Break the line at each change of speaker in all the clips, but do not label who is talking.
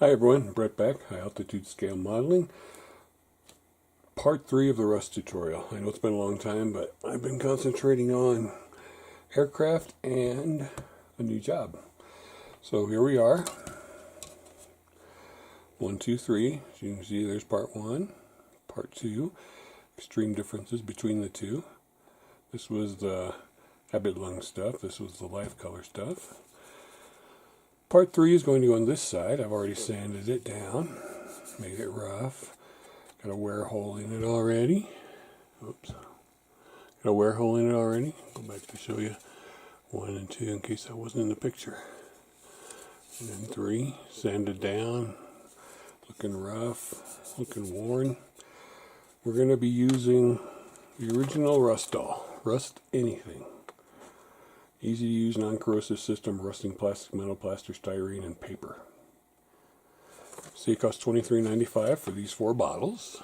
Hi everyone, Brett back, High Altitude Scale Modeling. Part 3 of the Rust tutorial. I know it's been a long time, but I've been concentrating on aircraft and a new job. So here we are. 1, 2, 3. As you can see, there's part 1, part 2. Extreme differences between the two. This was the habit lung stuff. This was the life color stuff. Part 3 is going to go on this side. I've already sanded it down, made it rough. Got a wear hole in it already. Oops. Got a wear hole in it already. Go back to show you 1 and 2 in case that wasn't in the picture. And then 3, sanded down, looking rough, looking worn. We're going to be using the original Rustall. Rust anything. Easy to use, non-corrosive system, rusting plastic, metal, plaster, styrene, and paper. See, it costs $23.95 for these 4 bottles.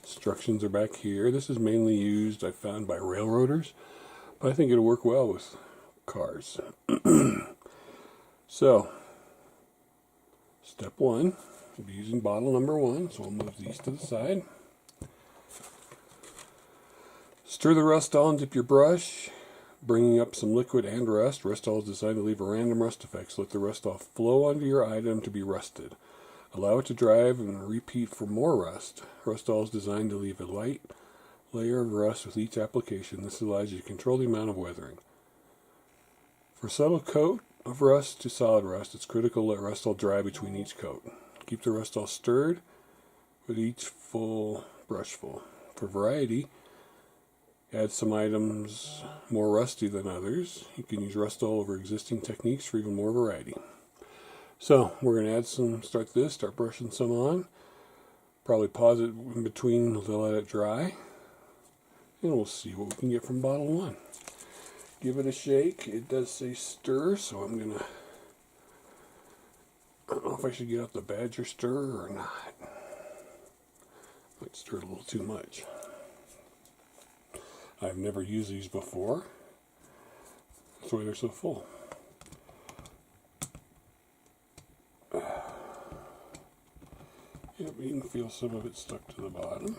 Instructions are back here. This is mainly used, I found, by railroaders, but I think it'll work well with cars. So, step 1, we'll be using bottle number 1, so we'll move these to the side. Stir the Rustall and dip your brush, bringing up some liquid and rust. Rustall is designed to leave a random rust effect, so let the Rustall flow onto your item to be rusted. Allow it to dry and repeat for more rust. Rustall is designed to leave a light layer of rust with each application. This allows you to control the amount of weathering. For subtle coat of rust to solid rust, it's critical to let Rustall dry between each coat. Keep the Rustall stirred with each full brushful. For variety, add some items more rusty than others. You can use Rustall over existing techniques for even more variety. So we're going to add some, start brushing some on. Probably pause it in between to let it dry. And we'll see what we can get from bottle 1. Give it a shake. It does say stir, so I'm going to, I don't know if I should get out the Badger stirrer or not. Might stir it a little too much. I've never used these before. That's why they're so full. Yep, you can feel some of it stuck to the bottom.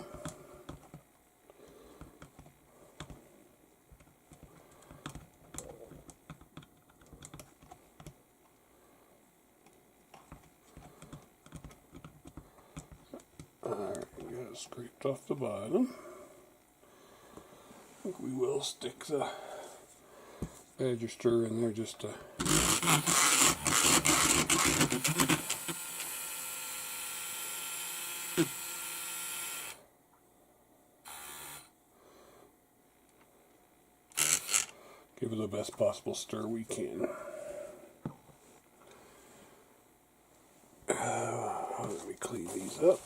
Alright, got it scraped off the bottom. I think we will stick the Badger stirrer in there just to give it the best possible stir we can. Let me clean these up.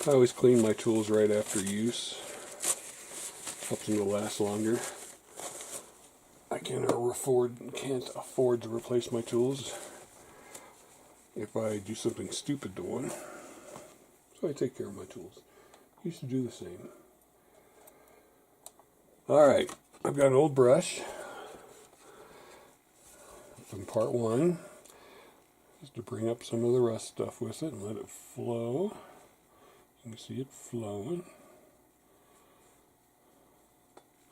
I always clean my tools right after use. Helps them to last longer. I can't afford to replace my tools if I do something stupid to one. So I take care of my tools. Used to do the same. Alright, I've got an old brush from part 1. Just to bring up some of the rust stuff with it and let it flow. You can see it flowing.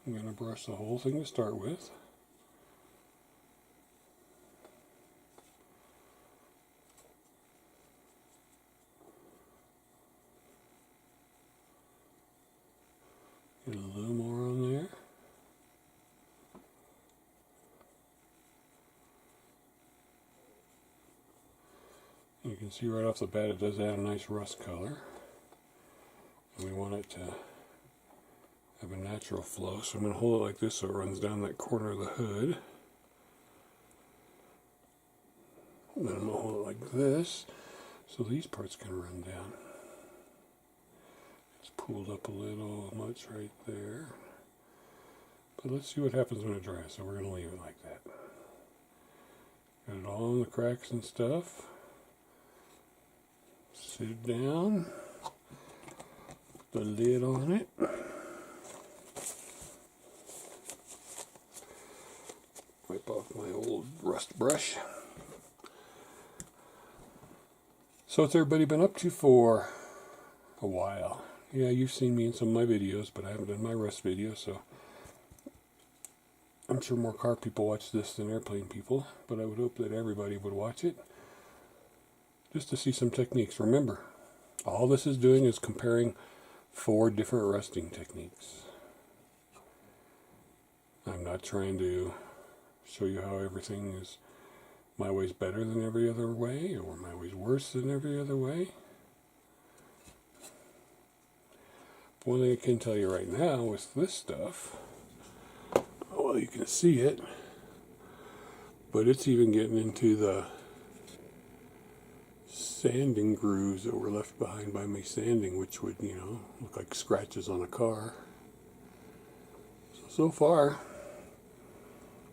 I'm going to brush the whole thing to start with. Get a little more on there. You can see right off the bat it does add a nice rust color. And we want it to have a natural flow, so I'm going to hold it like this so it runs down that corner of the hood. And then I'm going to hold it like this so these parts can run down. It's pulled up a little much right there. But let's see what happens when it dries, so we're going to leave it like that. Got it all in the cracks and stuff. Sit it down. Put the lid on it. Wipe off my old rust brush. So what's everybody been up to for a while? Yeah, you've seen me in some of my videos, but I haven't done my rust video, so I'm sure more car people watch this than airplane people, but I would hope that everybody would watch it just to see some techniques. Remember, all this is doing is comparing 4 different rusting techniques. I'm not trying to show you how everything is my way's better than every other way, or my way's worse than every other way. One thing I can tell you right now with this stuff, well, you can see it, but it's even getting into the sanding grooves that were left behind by me sanding, which would, look like scratches on a car. So far,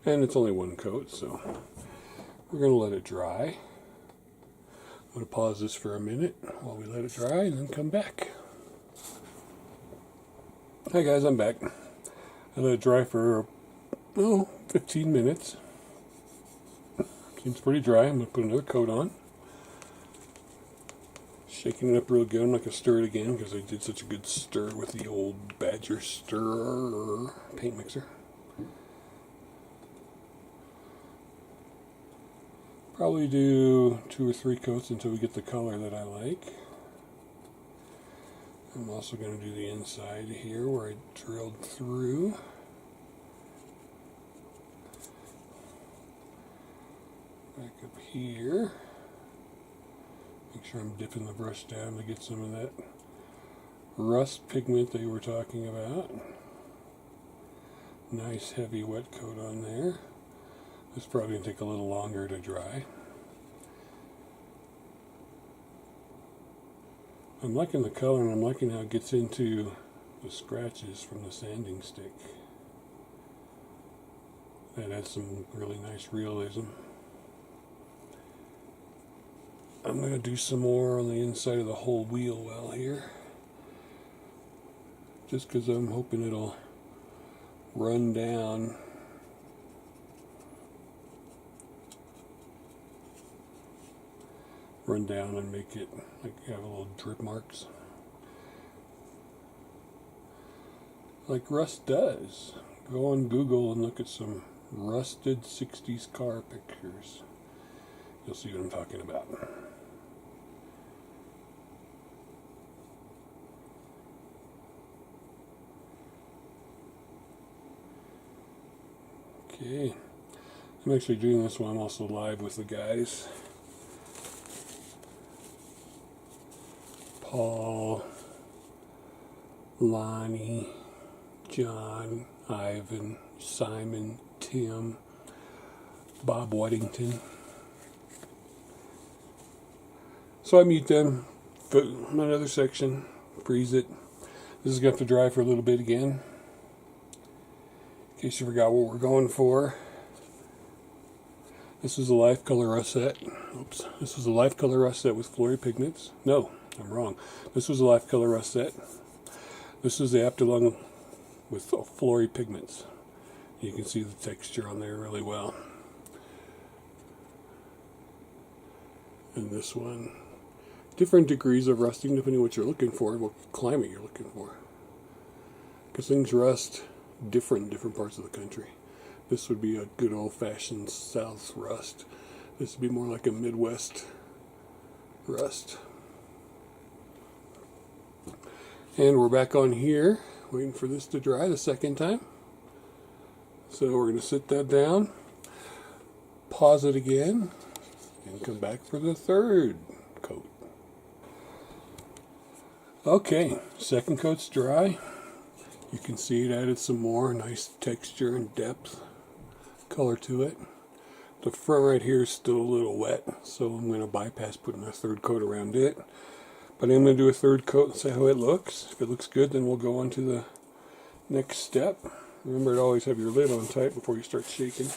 and it's only 1 coat, so we're going to let it dry. I'm going to pause this for a minute while we let it dry and then come back. Hi guys, I'm back. I let it dry for 15 minutes. Seems pretty dry. I'm going to put another coat on. Shaking it up real good. I'm not going to stir it again because I did such a good stir with the old Badger stirrer paint mixer. Probably do 2 or 3 coats until we get the color that I like. I'm also going to do the inside here where I drilled through. Back up here. Make sure I'm dipping the brush down to get some of that rust pigment that you were talking about. Nice heavy wet coat on there. This is probably going to take a little longer to dry. I'm liking the color, and I'm liking how it gets into the scratches from the sanding stick. That adds some really nice realism. I'm going to do some more on the inside of the whole wheel well here. Just because I'm hoping it'll run down. And make it like have a little drip marks. Like rust does. Go on Google and look at some rusted 60s car pictures. You'll see what I'm talking about. Okay. I'm actually doing this while I'm also live with the guys. Paul, Lonnie, John, Ivan, Simon, Tim, Bob Waddington. So I mute them, put another section, freeze it. This is going to have to dry for a little bit again. In case you forgot what we're going for. This is a life color rust set. Oops. This was a life color rust set with Flory pigments. No, I'm wrong. This was a life color rust set. This is the Aptalung with Flory pigments. You can see the texture on there really well. And this one, different degrees of rusting depending on what you're looking for and what climate you're looking for. Because things rust different in different parts of the country. This would be a good old-fashioned South rust. This would be more like a Midwest rust. And we're back on here, waiting for this to dry the second time. So we're going to sit that down, pause it again, and come back for the third coat. Okay, second coat's dry. You can see it added some more nice texture and depth, color to it. The front right here is still a little wet, so I'm going to bypass putting a third coat around it. But I'm going to do a third coat and see how it looks. If it looks good, then we'll go on to the next step. Remember to always have your lid on tight before you start shaking.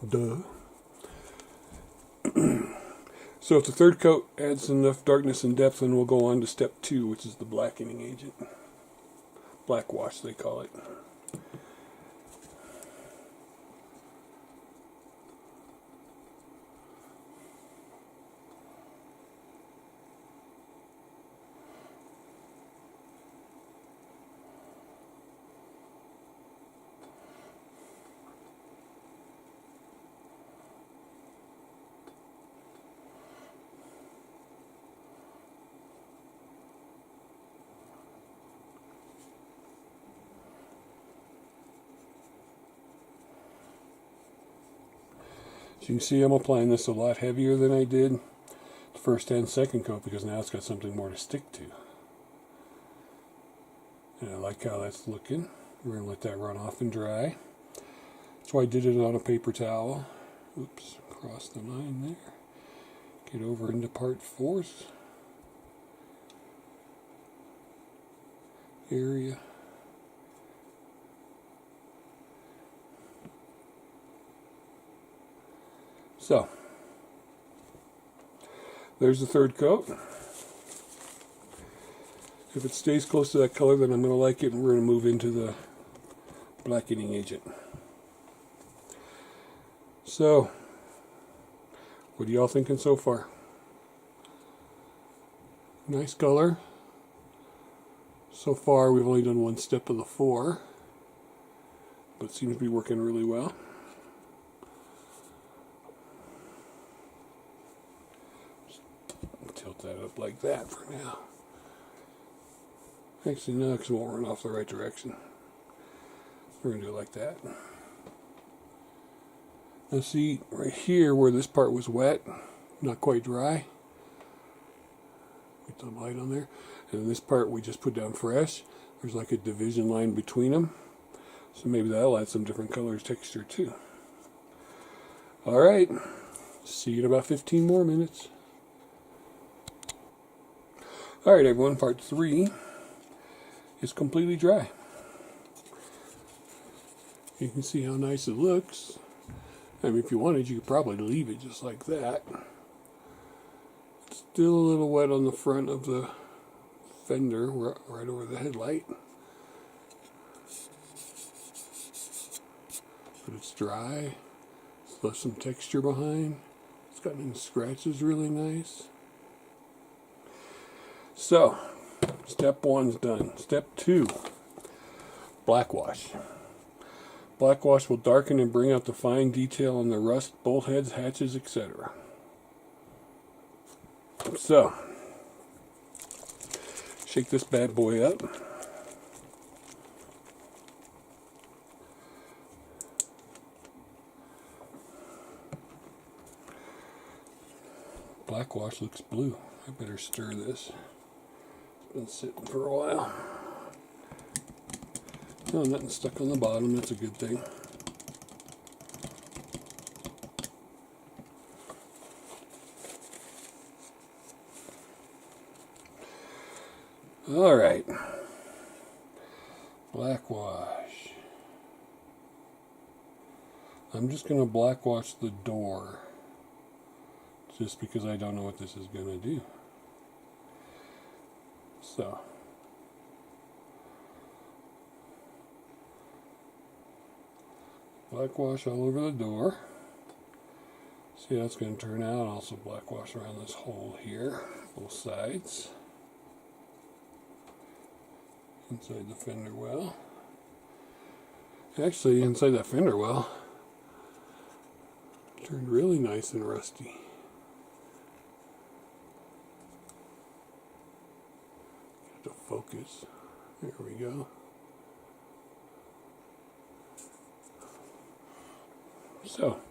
Duh. So if the third coat adds enough darkness and depth, then we'll go on to step 2, which is the blackening agent. Black wash, they call it. So you can see I'm applying this a lot heavier than I did the first and second coat because now it's got something more to stick to. And I like how that's looking. We're going to let that run off and dry. That's why I did it on a paper towel. Oops, cross the line there. Get over into part 4's area. So, there's the third coat. If it stays close to that color, then I'm going to like it, and we're going to move into the blackening agent. So, what are y'all thinking so far? Nice color. So far, we've only done one step of the 4, but it seems to be working really well. Just tilt that up like that for now. Actually, no, because it won't run off the right direction. We're going to do it like that. Now see, right here where this part was wet, not quite dry. Get some light on there. And this part we just put down fresh. There's like a division line between them. So maybe that'll add some different colors, texture too. Alright, see you in about 15 more minutes. Alright everyone, part 3 is completely dry. You can see how nice it looks. I mean, if you wanted, you could probably leave it just like that. It's still a little wet on the front of the fender, right over the headlight. But it's dry. It's left some texture behind. It's gotten scratches really nice. So, step 1's done. Step 2, black wash. Black wash will darken and bring out the fine detail on the rust, bolt heads, hatches, etc. So, shake this bad boy up. Black wash looks blue. I better stir this. It's been sitting for a while. No, nothing stuck on the bottom. That's a good thing. All right. Black wash. I'm just going to black wash the door. Just because I don't know what this is going to do. So. Black wash all over the door. See how it's going to turn out. Also black wash around this hole here, both sides. Inside the fender well. Actually, inside that fender well, turned really nice and rusty. Get to focus. There we go. So,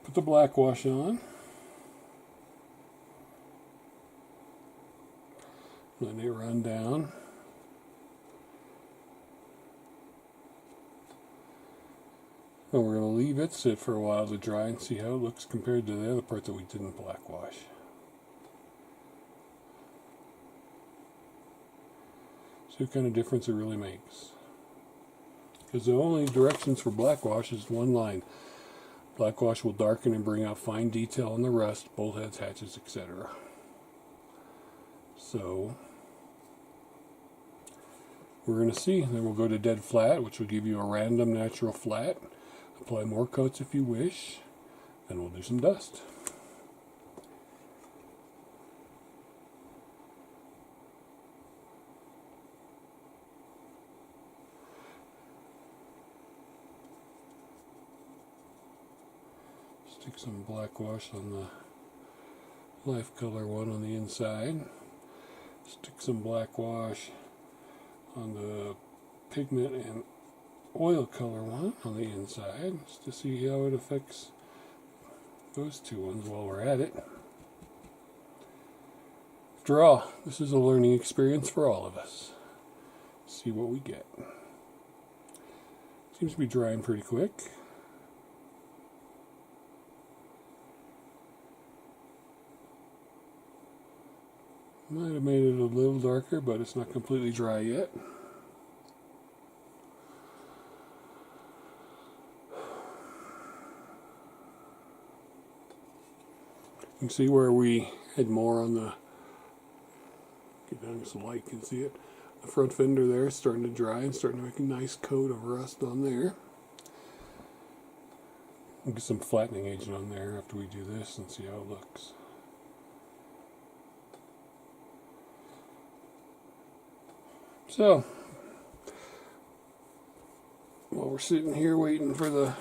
put the black wash on. Let it run down. And we're going to leave it sit for a while to dry and see how it looks compared to the other part that we didn't black wash. See what kind of difference it really makes. Because the only directions for black wash is one line. Black wash will darken and bring out fine detail on the rust, bolt heads, hatches, etc. So, we're going to see. Then we'll go to dead flat, which will give you a random natural flat. Apply more coats if you wish. Then we'll do some dust. Stick some black wash on the life color one on the inside. Stick some black wash on the pigment and oil color one on the inside, just to see how it affects those two ones while we're at it. After all, this is a learning experience for all of us. See what we get. Seems to be drying pretty quick. Might have made it a little darker, but it's not completely dry yet. You can see where we had more on the, get down so light you can see it. The front fender there is starting to dry and starting to make a nice coat of rust on there. We'll get some flattening agent on there after we do this and see how it looks. So, while we're sitting here waiting for the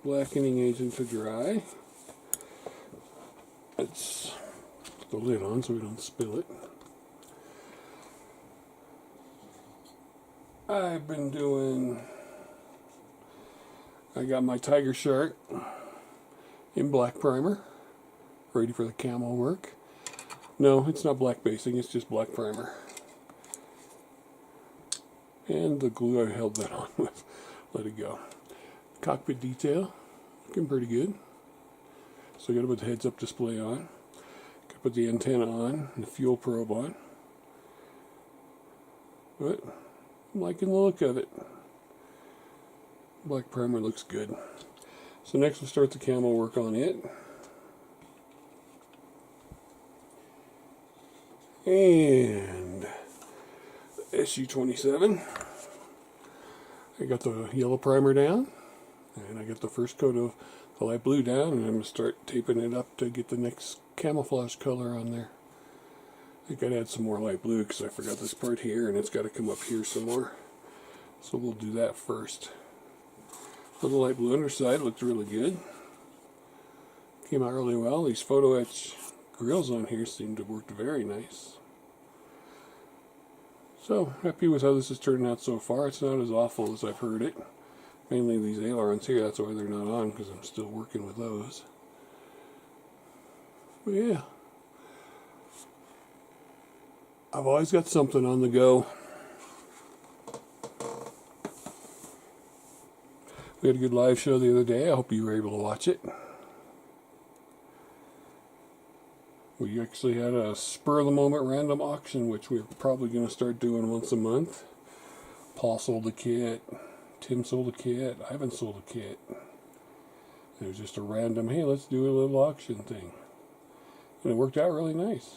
blackening agent to dry, let's put the lid on so we don't spill it. I've been doing, I got my tiger shark in black primer, ready for the camo work. No, it's not black basing, it's just black primer. And the glue I held that on with, let it go. Cockpit detail, looking pretty good. So I gotta put the heads up display on. Gotta put the antenna on and the fuel probe on. But I'm liking the look of it. Black primer looks good. So next we'll start the camo work on it. And SU-27. I got the yellow primer down, and I got the first coat of the light blue down, and I'm going to start taping it up to get the next camouflage color on there. I think I'd add some more light blue because I forgot this part here, and it's got to come up here some more. So we'll do that first. So the light blue underside looked really good. Came out really well. These photo etch grills on here seem to have worked very nice. So, happy with how this is turning out so far. It's not as awful as I've heard it. Mainly these ailerons here, that's why they're not on, because I'm still working with those. But yeah. I've always got something on the go. We had a good live show the other day. I hope you were able to watch it. We actually had a spur-of-the-moment random auction, which we're probably going to start doing once a month. Paul sold a kit. Tim sold a kit. I haven't sold a kit. It was just a random, hey, let's do a little auction thing. And it worked out really nice.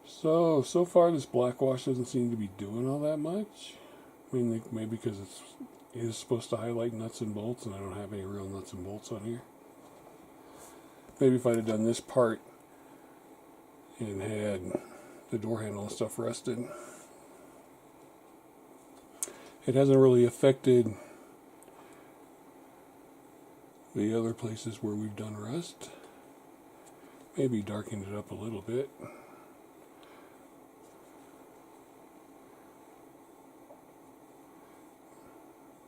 So far this blackwash doesn't seem to be doing all that much. I mean, maybe because it is supposed to highlight nuts and bolts, and I don't have any real nuts and bolts on here. Maybe if I'd have done this part and had the door handle and stuff rusted. It hasn't really affected the other places where we've done rust. Maybe darkened it up a little bit.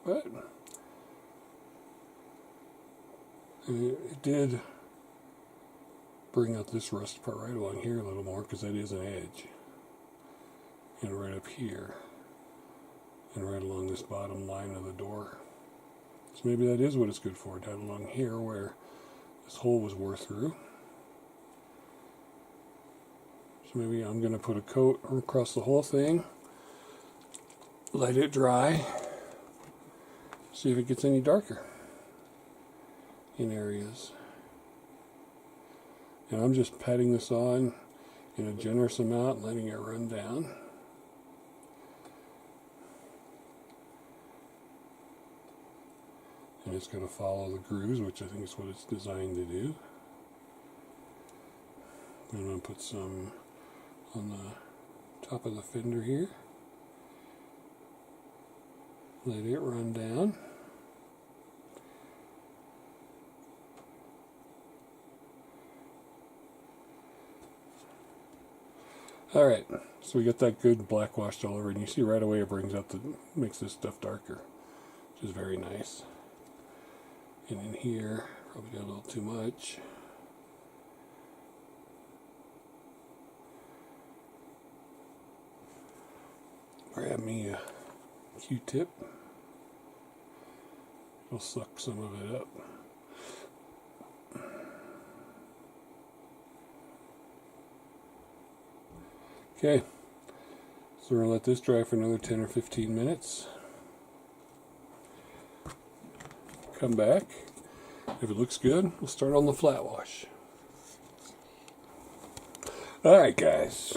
But it did bring out this rust part right along here a little more, because that is an edge. And right up here. And right along this bottom line of the door. So maybe that is what it's good for, down along here where this hole was wore through. So maybe I'm going to put a coat across the whole thing. Let it dry. See if it gets any darker in areas. And I'm just patting this on in a generous amount and letting it run down. And it's going to follow the grooves, which I think is what it's designed to do. I'm going to put some on the top of the fender here. Let it run down. Alright, so we got that good black washed all over, and you see right away it brings out makes this stuff darker, which is very nice. And in here, probably got a little too much. Grab me a Q-tip. It'll suck some of it up. Okay, so we're going to let this dry for another 10 or 15 minutes. Come back. If it looks good, we'll start on the flat wash. Alright guys,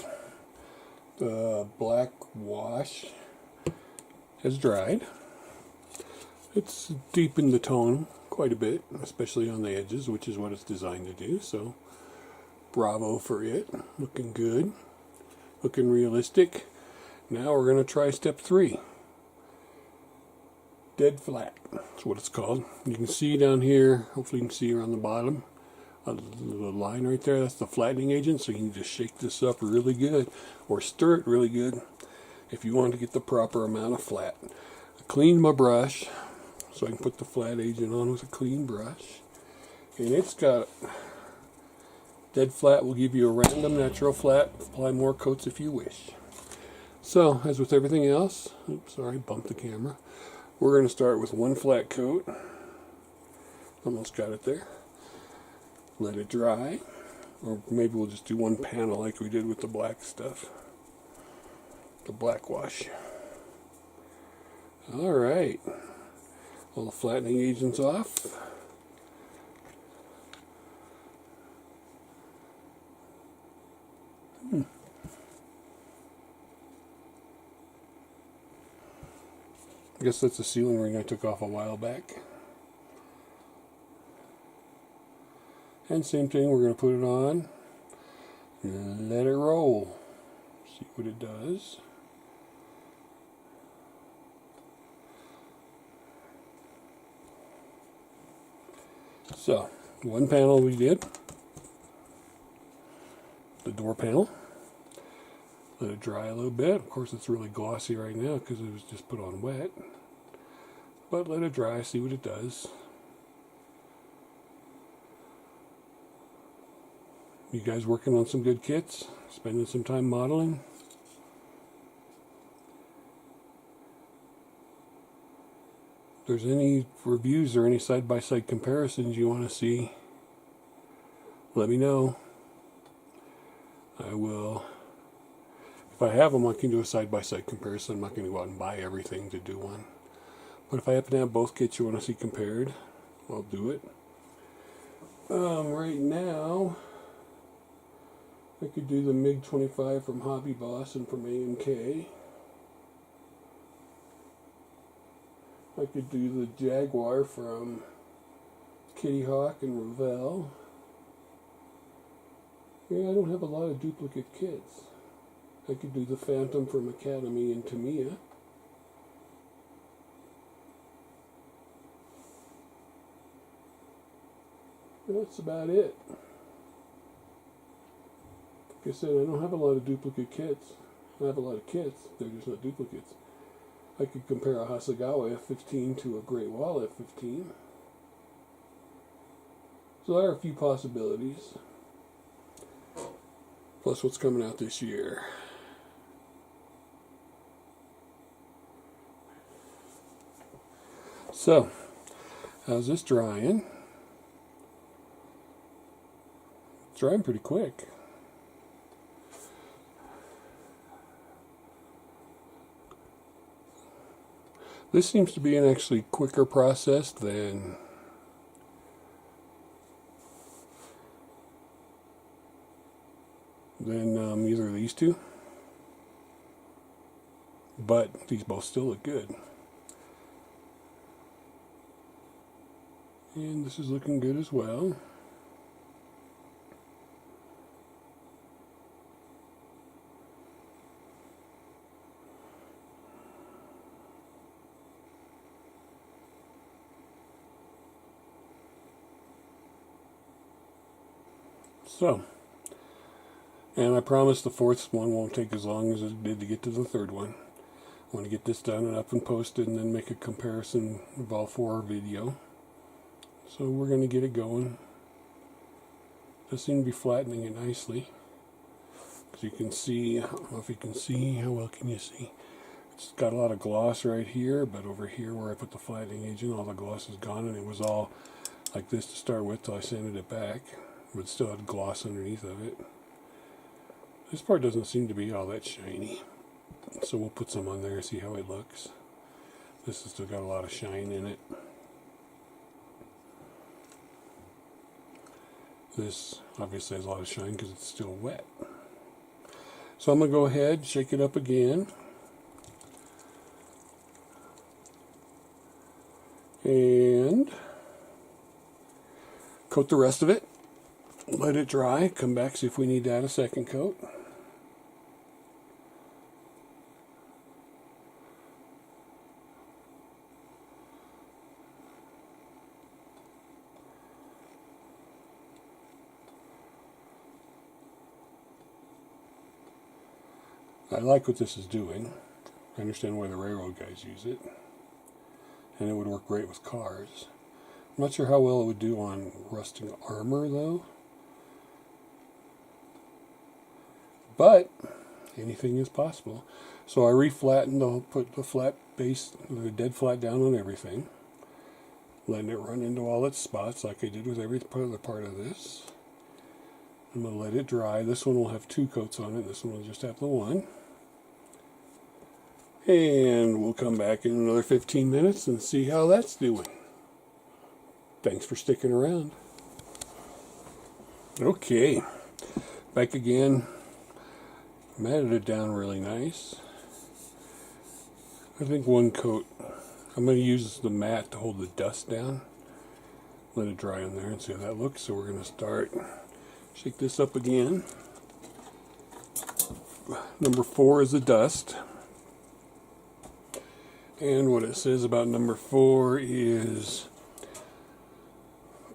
the black wash has dried. It's deepened the tone quite a bit, especially on the edges, which is what it's designed to do, so bravo for it. Looking good. Looking realistic. Now we're going to try step 3. Dead flat. That's what it's called. You can see down here, hopefully you can see around the bottom, the line right there, that's the flattening agent, so you can just shake this up really good, or stir it really good, if you want to get the proper amount of flat. I cleaned my brush, so I can put the flat agent on with a clean brush, and it's got, dead flat will give you a random natural flat, apply more coats if you wish. So, as with everything else, oops, sorry, bumped the camera. We're going to start with one flat coat. Almost got it there. Let it dry. Or maybe we'll just do one panel like we did with the black stuff. The black wash. Alright. All the flattening agents off. I guess that's a ceiling ring I took off a while back. And same thing, we're going to put it on. Let it roll. See what it does. So, one panel we did. The door panel. Let it dry a little bit. Of course, it's really glossy right now because it was just put on wet. But let it dry, see what it does. You guys working on some good kits? Spending some time modeling? If there's any reviews or any side-by-side comparisons you want to see, let me know. I will. If I have them, I can do a side-by-side comparison. I'm not going to go out and buy everything to do one. But if I happen to have both kits you want to see compared, I'll do it. Right now, I could do the MiG-25 from Hobby Boss and from AMK. I could do the Jaguar from Kitty Hawk and Revell. Yeah, I don't have a lot of duplicate kits. I could do the Phantom from Academy and Tamiya. That's about it. Like I said, I don't have a lot of duplicate kits. I have a lot of kits, they're just not duplicates. I could compare a Hasegawa F-15 to a Great Wall F-15. So there are a few possibilities. Plus what's coming out this year. So, how's this drying? It's drying pretty quick. This seems to be an actually quicker process than either of these two. But these both still look good. And this is looking good as well. So, and I promise the fourth one won't take as long as it did to get to the third one. I want to get this done and up and posted and then make a comparison of all four video. So we're going to get it going. Does seem to be flattening it nicely. As you can see, I don't know if you can see, how well can you see? It's got a lot of gloss right here, but over here where I put the flattening agent, all the gloss is gone, and it was all like this to start with till I sanded it back, but it still had gloss underneath of it. This part doesn't seem to be all that shiny, so we'll put some on there and see how it looks. This has still got a lot of shine in it. This obviously has a lot of shine because it's still wet. So I'm going to go ahead, shake it up again. And coat the rest of it. Let it dry. Come back, see if we need to add a second coat. I like what this is doing. I understand why the railroad guys use it. And it would work great with cars. I'm not sure how well it would do on rusting armor, though. But anything is possible. So I reflattened, I'll put the flat base, the dead flat down on everything. Letting it run into all its spots like I did with every other part of this. I'm going to let it dry. This one will have 2 coats on it. This one will just have the one. And we'll come back in another 15 minutes and see how that's doing. Thanks for sticking around. Okay, back again. Matted it down really nice. I think 1 coat. I'm going to use the mat to hold the dust down. Let it dry in there and see how that looks. So we're going to start. Shake this up again. Number 4 is the dust. And what it says about number 4 is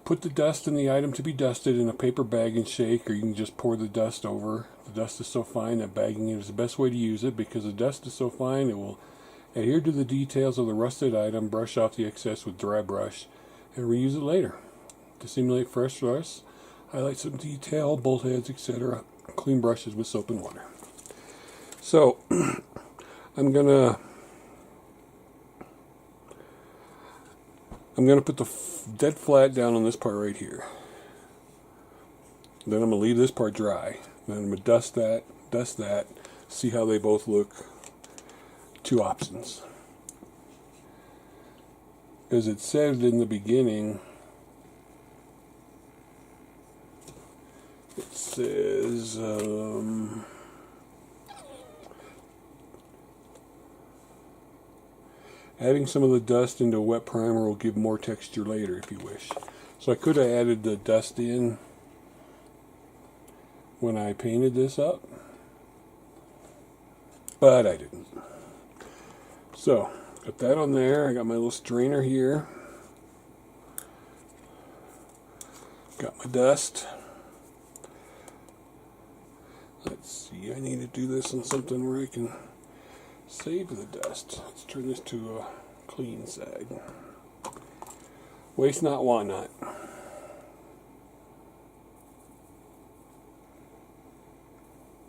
put the dust in the item to be dusted in a paper bag and shake, or you can just pour the dust over. The dust is so fine that bagging it is the best way to use it because the dust is so fine it will adhere to the details of the rusted item, brush off the excess with dry brush, and reuse it later. To simulate fresh rust, highlight some detail, bolt heads, etc. Clean brushes with soap and water. So, I'm gonna put the dead flat down on this part right here. Then I'm going to leave this part dry. Then I'm going to dust that, see how they both look. 2 options. As it said in the beginning, it says, adding some of the dust into a wet primer will give more texture later if you wish. So I could have added the dust in when I painted this up, but I didn't. So, got that on there. I got my little strainer here. Got my dust. Let's see, I need to do this on something where I can save the dust. Let's turn this to a clean side. Waste not, want not.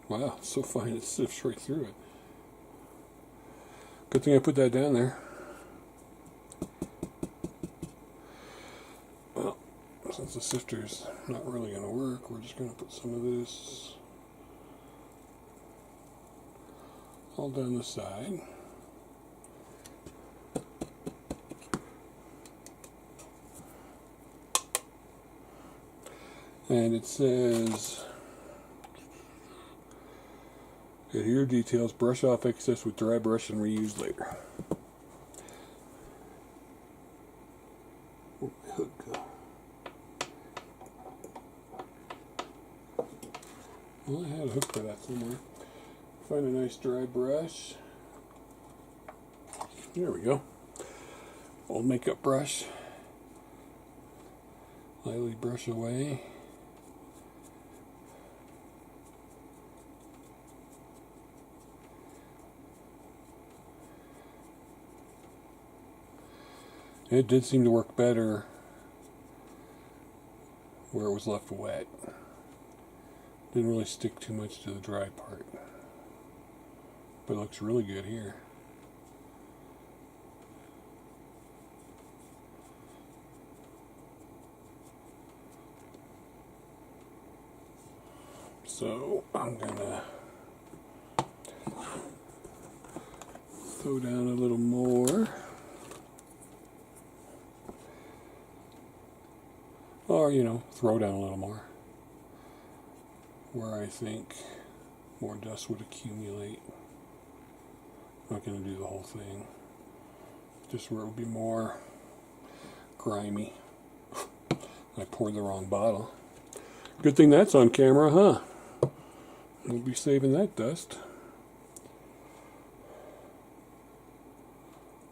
Wow, it's so fine it sifts right through it. Good thing I put that down there. Well, since the sifter's not really going to work, we're just going to put some of this all down the side. And it says, adhere details, brush off excess with dry brush and reuse later. Where'd my hook go? Well, I had a hook for that somewhere. Find a nice dry brush. There we go. Old makeup brush. Lightly brush away. It did seem to work better where it was left wet. Didn't really stick too much to the dry part. But it looks really good here. So I'm gonna throw down a little more. Or, you know, throw down a little more where I think more dust would accumulate. I'm not going to do the whole thing. Just where it would be more grimy. I poured the wrong bottle. Good thing that's on camera, huh? We'll be saving that dust.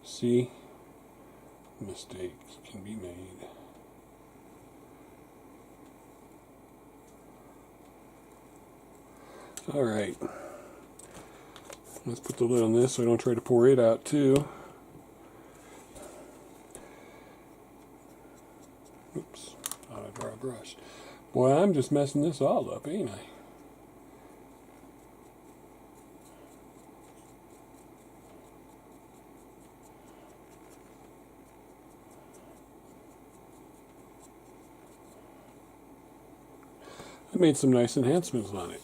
See? Mistakes can be made. Alright. Let's put the lid on this so I don't try to pour it out too. Oops, out of dry brush. Boy, I'm just messing this all up, ain't I? I made some nice enhancements on it.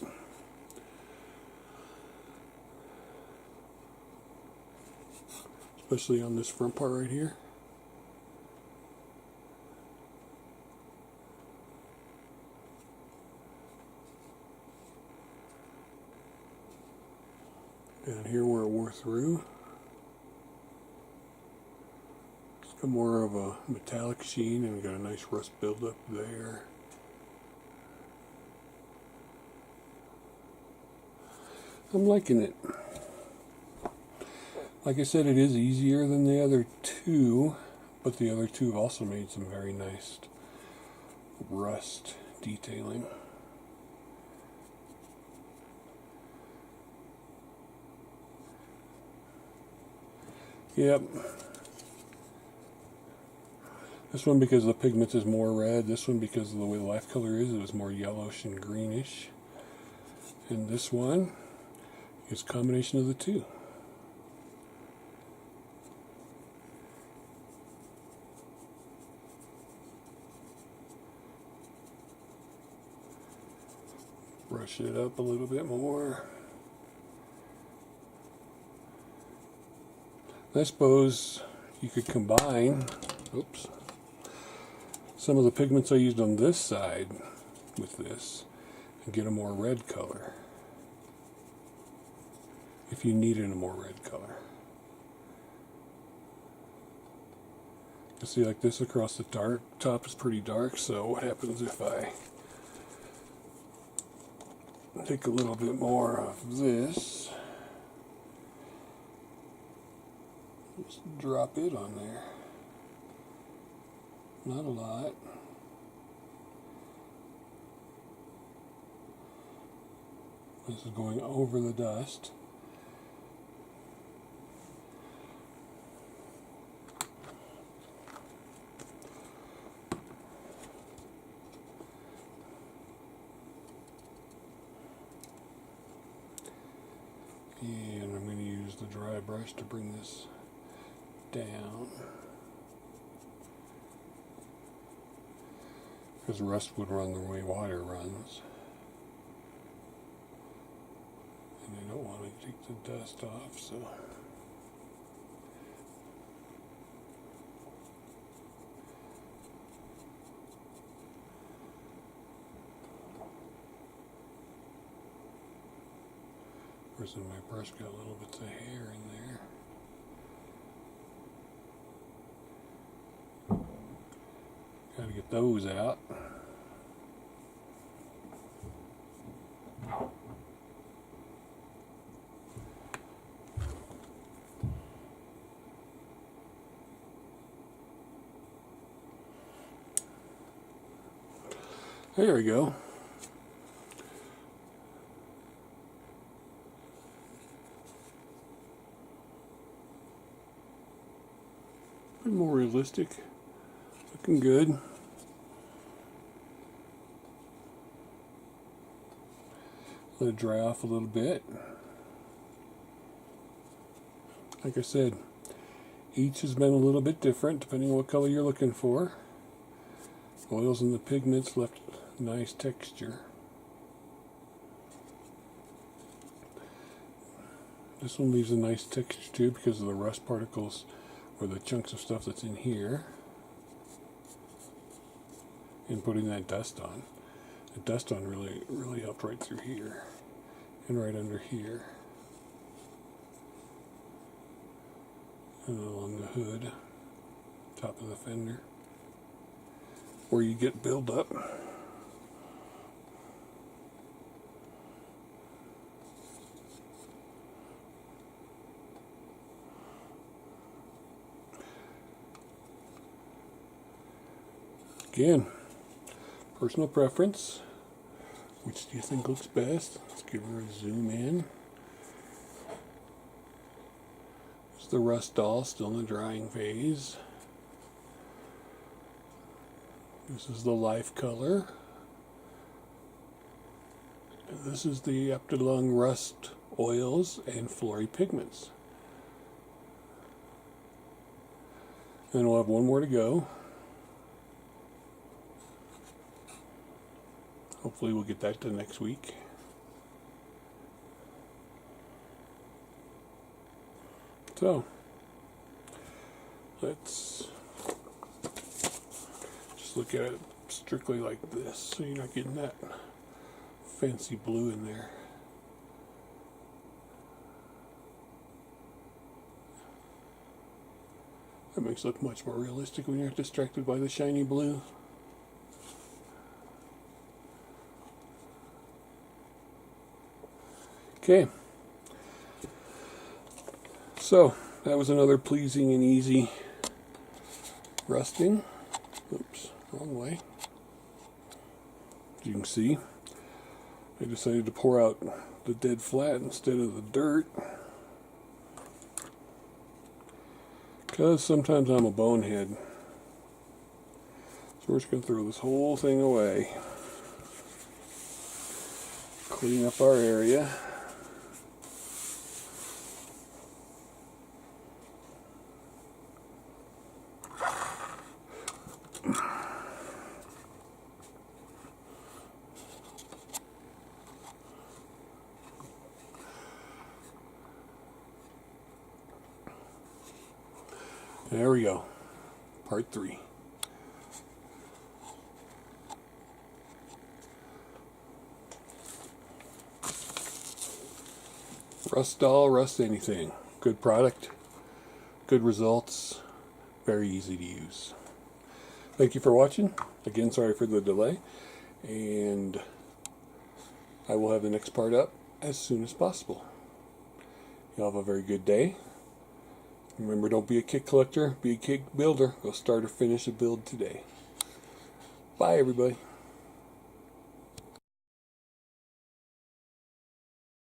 Especially on this front part right here. Down here where it wore through. It's got more of a metallic sheen and got a nice rust buildup there. I'm liking it. Like I said, it is easier than the other two, but the other two have also made some very nice rust detailing. Yep. This one because the pigment is more red. This one because of the way the life color is, it was more yellowish and greenish. And this one is a combination of the two. Brush it up a little bit more. I suppose you could combine, oops, some of the pigments I used on this side with this and get a more red color. If you needed a more red color. You see, like this across the dark top is pretty dark, so what happens if I take a little bit more of this, just drop it on there. Not a lot. This is going over the dust. And I'm going to use the dry brush to bring this down. Because rust would run the way water runs. And I don't want to take the dust off, so. Of course, in my brush got little bits of hair in there. Gotta get those out. There we go. More realistic. Looking good. Let it dry off a little bit. Like I said, each has been a little bit different depending on what color you're looking for. Oils and the pigments left nice texture. This one leaves a nice texture too because of the rust particles or the chunks of stuff that's in here. And putting that dust on. The dust on really helped right through here and right under here. And along the hood, top of the fender, where you get buildup. Again, personal preference. Which do you think looks best? Let's give her a zoom in. It's the Rustall, still in the drying phase. This is the life color. And this is the up to lung rust oils and flory pigments. And we'll have one more to go. Hopefully we'll get that done next week. So, let's just look at it strictly like this, so you're not getting that fancy blue in there. That makes it look much more realistic when you're not distracted by the shiny blue. Okay, so that was another pleasing and easy rusting. Oops, wrong way. As you can see, I decided to pour out the dead flat instead of the dirt, because sometimes I'm a bonehead. So we're just going to throw this whole thing away. Clean up our area. There we go. Part 3. Rustall, rust anything. Good product, good results, very easy to use. Thank you for watching. Again, sorry for the delay. And I will have the next part up as soon as possible. Y'all have a very good day. Remember, don't be a kit collector, be a kit builder. Go start or finish a build today. Bye, everybody.